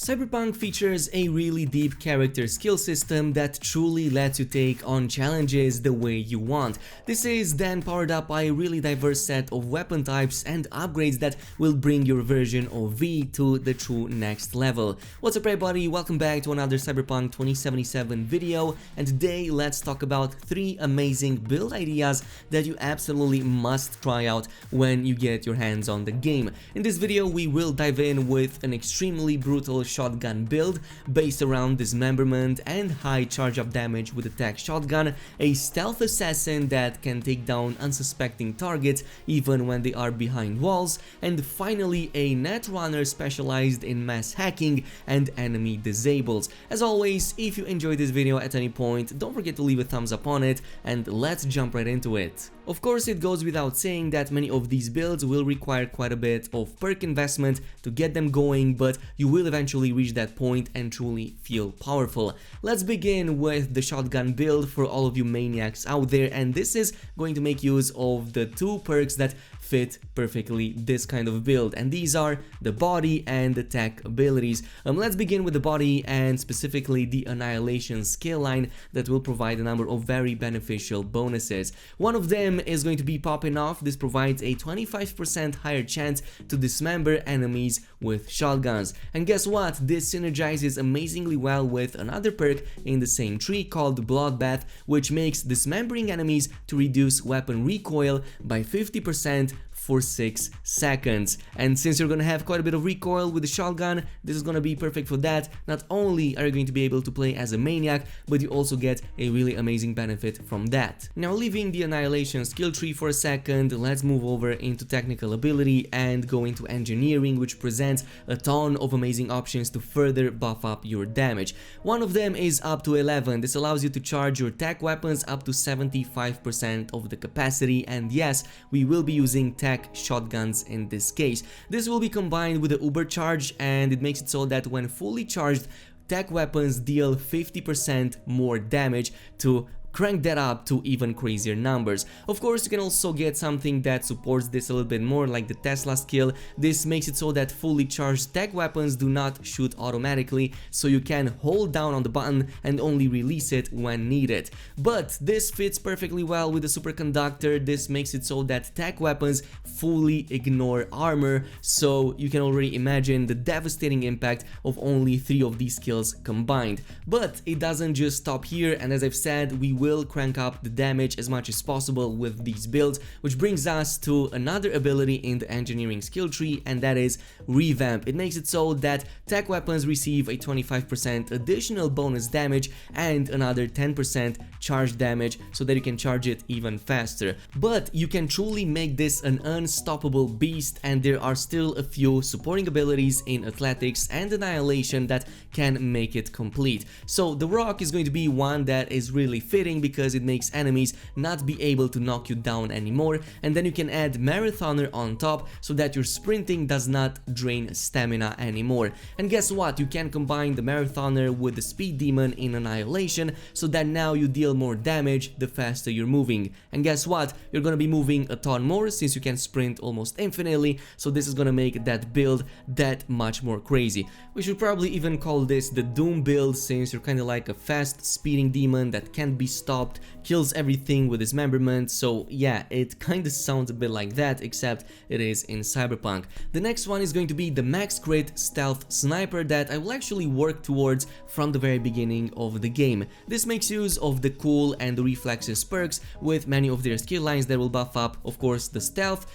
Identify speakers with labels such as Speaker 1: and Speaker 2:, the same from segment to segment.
Speaker 1: Cyberpunk features a really deep character skill system that truly lets you take on challenges the way you want. This is then powered up by a really diverse set of weapon types and upgrades that will bring your version of V to the true next level. What's up everybody, welcome back to another Cyberpunk 2077 video, and today let's talk about 3 amazing build ideas that you absolutely must try out when you get your hands on the game. In this video we will dive in with an extremely brutal shotgun build based around dismemberment and high charge up damage with a tech shotgun, a stealth assassin that can take down unsuspecting targets even when they are behind walls, and finally a Netrunner specialized in mass hacking and enemy disables. As always, if you enjoyed this video at any point, don't forget to leave a thumbs up on it, and let's jump right into it. Of course, it goes without saying that many of these builds will require quite a bit of perk investment to get them going, but you will eventually reach that point and truly feel powerful. Let's begin with the shotgun build for all of you maniacs out there, and this is going to make use of the 2 perks that fit perfectly this kind of build, and these are the body and the tech abilities. Let's begin with the body, and specifically the annihilation skill line that will provide a number of very beneficial bonuses. One of them is going to be popping off. This provides a 25% higher chance to dismember enemies with shotguns, and guess what, this synergizes amazingly well with another perk in the same tree called Bloodbath, which makes dismembering enemies to reduce weapon recoil by 50% for 6 seconds. And since you're gonna have quite a bit of recoil with the shotgun, this is gonna be perfect for that. Not only are you going to be able to play as a maniac, but you also get a really amazing benefit from that. Now, leaving the annihilation skill tree for a second, let's move over into technical ability and go into engineering, which presents a ton of amazing options to further buff up your damage. One of them is up to 11. This allows you to charge your tech weapons up to 75% of the capacity, and yes, we will be using tech shotguns in this case. This will be combined with the uber charge, and it makes it so that when fully charged, tech weapons deal 50% more damage to crank that up to even crazier numbers. Of course, you can also get something that supports this a little bit more, like the Tesla skill. This makes it so that fully charged tech weapons do not shoot automatically, so you can hold down on the button and only release it when needed. But this fits perfectly well with the superconductor. This makes it so that tech weapons fully ignore armor, so you can already imagine the devastating impact of only 3 of these skills combined. But it doesn't just stop here, and as I've said, we will crank up the damage as much as possible with these builds, which brings us to another ability in the engineering skill tree, and that is Revamp. It makes it so that tech weapons receive a 25% additional bonus damage and another 10% charge damage, so that you can charge it even faster. But you can truly make this an unstoppable beast, and there are still a few supporting abilities in athletics and annihilation that can make it complete. So the rock is going to be one that is really fitting because it makes enemies not be able to knock you down anymore, and then you can add Marathoner on top so that your sprinting does not drain stamina anymore. And guess what, you can combine the Marathoner with the Speed Demon in Annihilation, so that now you deal more damage the faster you're moving. And guess what, you're gonna be moving a ton more since you can sprint almost infinitely, so this is gonna make that build that much more crazy. We should probably even call this the Doom build, since you're kinda like a fast speeding demon that can't be stopped, kills everything with dismemberment. So yeah, it kinda sounds a bit like that, except it is in Cyberpunk. The next one is going to be the max crit stealth sniper that I will actually work towards from the very beginning of the game. This makes use of the cool and the reflexes perks with many of their skill lines that will buff up, of course, the stealth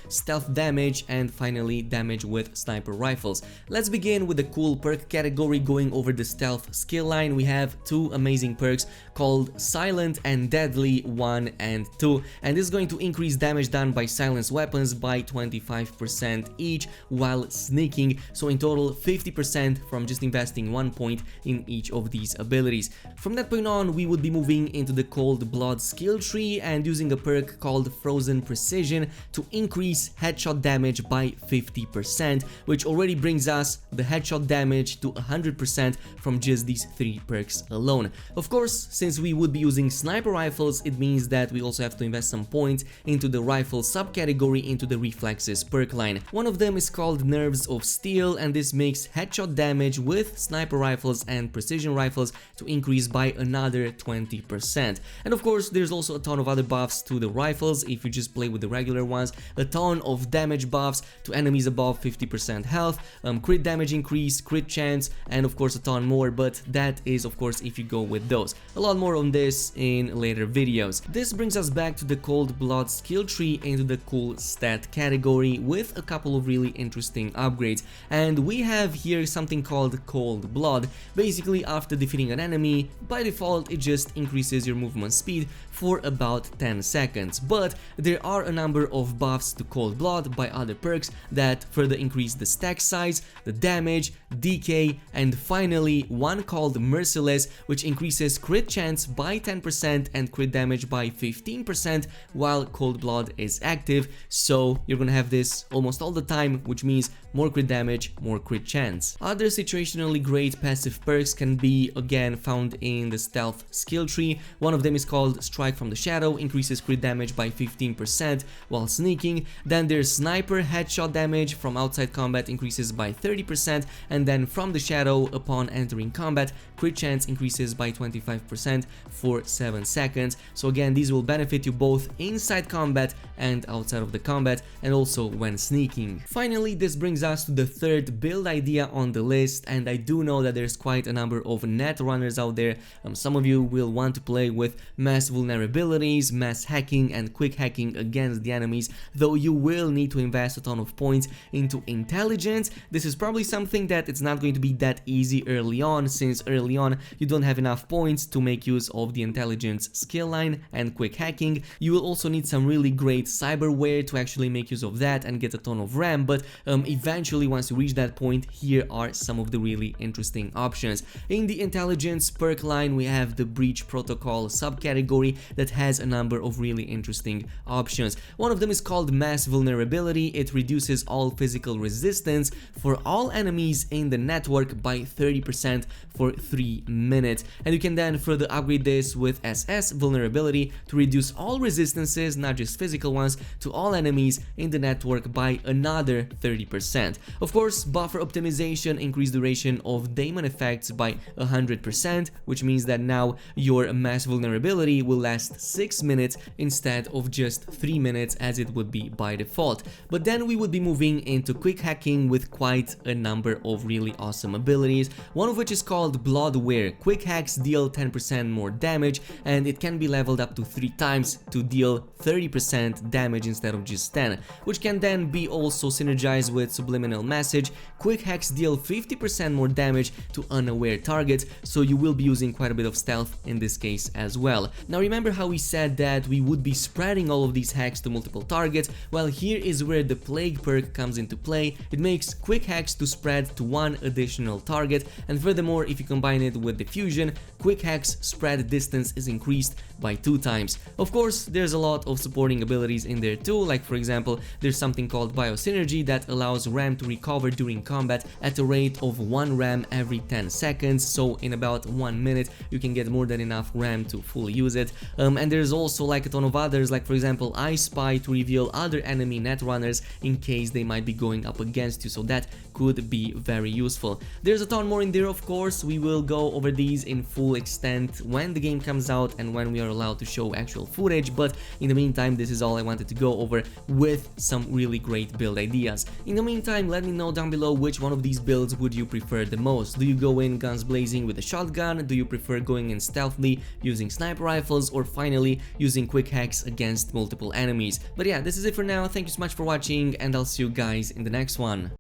Speaker 1: damage, and finally damage with sniper rifles. Let's begin with the cool perk category. Going over the stealth skill line, we have 2 amazing perks called Silent and Deadly 1 and 2, and this is going to increase damage done by silenced weapons by 25% each while sneaking, so in total 50% from just investing 1 point in each of these abilities. From that point on, we would be moving into the Cold Blood skill tree and using a perk called Frozen Precision to increase headshot damage by 50%, which already brings us the headshot damage to 100% from just these 3 perks alone. Of course, since we would be using sniper rifles, it means that we also have to invest some points into the rifle subcategory into the reflexes perk line. One of them is called Nerves of Steel, and this makes headshot damage with sniper rifles and precision rifles to increase by another 20%. And of course, there's also a ton of other buffs to the rifles if you just play with the regular ones, a ton of damage buffs to enemies above 50% health, crit damage increase, crit chance, and of course a ton more, but that is of course if you go with those. A lot more on this in later videos. This brings us back to the Cold Blood skill tree into the cool stat category with a couple of really interesting upgrades, and we have here something called Cold Blood. Basically, after defeating an enemy, by default it just increases your movement speed for about 10 seconds, but there are a number of buffs to Cold Blood by other perks that further increase the stack size, the damage, DK, and finally one called Merciless, which increases crit chance by 10% and crit damage by 15% while Cold Blood is active, so you're gonna have this almost all the time, which means more crit damage, more crit chance. Other situationally great passive perks can be again found in the stealth skill tree. One of them is called Strike from the Shadow, increases crit damage by 15% while sneaking. Then there's Sniper, headshot damage from outside combat increases by 30%, and then from the shadow upon entering combat, crit chance increases by 25% for 7 seconds. So again, these will benefit you both inside combat and outside of the combat, and also when sneaking. Finally, this brings us to the third build idea on the list, and I do know that there's quite a number of Netrunners out there. Some of you will want to play with mass vulnerabilities, mass hacking, and quick hacking against the enemies, though you will need to invest a ton of points into intelligence. This is probably something that it's not going to be that easy early on, since early on you don't have enough points to make use of the intelligence skill line and quick hacking. You will also need some really great cyberware to actually make use of that and get a ton of RAM, but eventually once you reach that point, here are some of the really interesting options. In the intelligence perk line, we have the Breach Protocol subcategory that has a number of really interesting options. One of them is called Mass Vulnerability. It reduces all physical resistance for all enemies in the network by 30% for 3 minutes, and you can then further upgrade this with SS Vulnerability to reduce all resistances, not just physical ones, to all enemies in the network by another 30%. Of course, buffer optimization increased duration of daemon effects by 100%, which means that now your mass vulnerability will last 6 minutes instead of just 3 minutes as it would be by default. But then we would be moving into quick hacking with quite a number of really awesome abilities, one of which is called Bloodwear. Quick hacks deal 10% more damage, and it can be leveled up to 3 times to deal 30% damage instead of just 10, which can then be also synergized with Subliminal Message. Quick hacks deal 50% more damage to unaware targets, so you will be using quite a bit of stealth in this case as well. Now remember how we said that we would be spreading all of these hacks to multiple targets? Well, here is where the Plague perk comes into play. It makes quick hacks to spread to 1 additional target, and furthermore, if you combine it with diffusion, quick hacks spread distance is increased by 2 times. Of course, there's a lot of supporting abilities in there too, like for example, there's something called Biosynergy that allows RAM to recover during combat at a rate of 1 RAM every 10 seconds, so in about 1 minute you can get more than enough RAM to fully use it. And there's also like a ton of others, like for example I Spy to reveal other enemy Netrunners in case they might be going up against you, so that could be very useful. There's a ton more in there, of course. We will go over these in full extent when the game comes out and when we are allowed to show actual footage, but in the meantime this is all I wanted to go over with some really great build ideas. In the meantime, let me know down below which one of these builds would you prefer the most. Do you go in guns blazing with a shotgun? Do you prefer going in stealthily using sniper rifles, or finally using quick hacks against multiple enemies? But yeah, this is it for now. Thank you so much for watching, and I'll see you guys in the next one.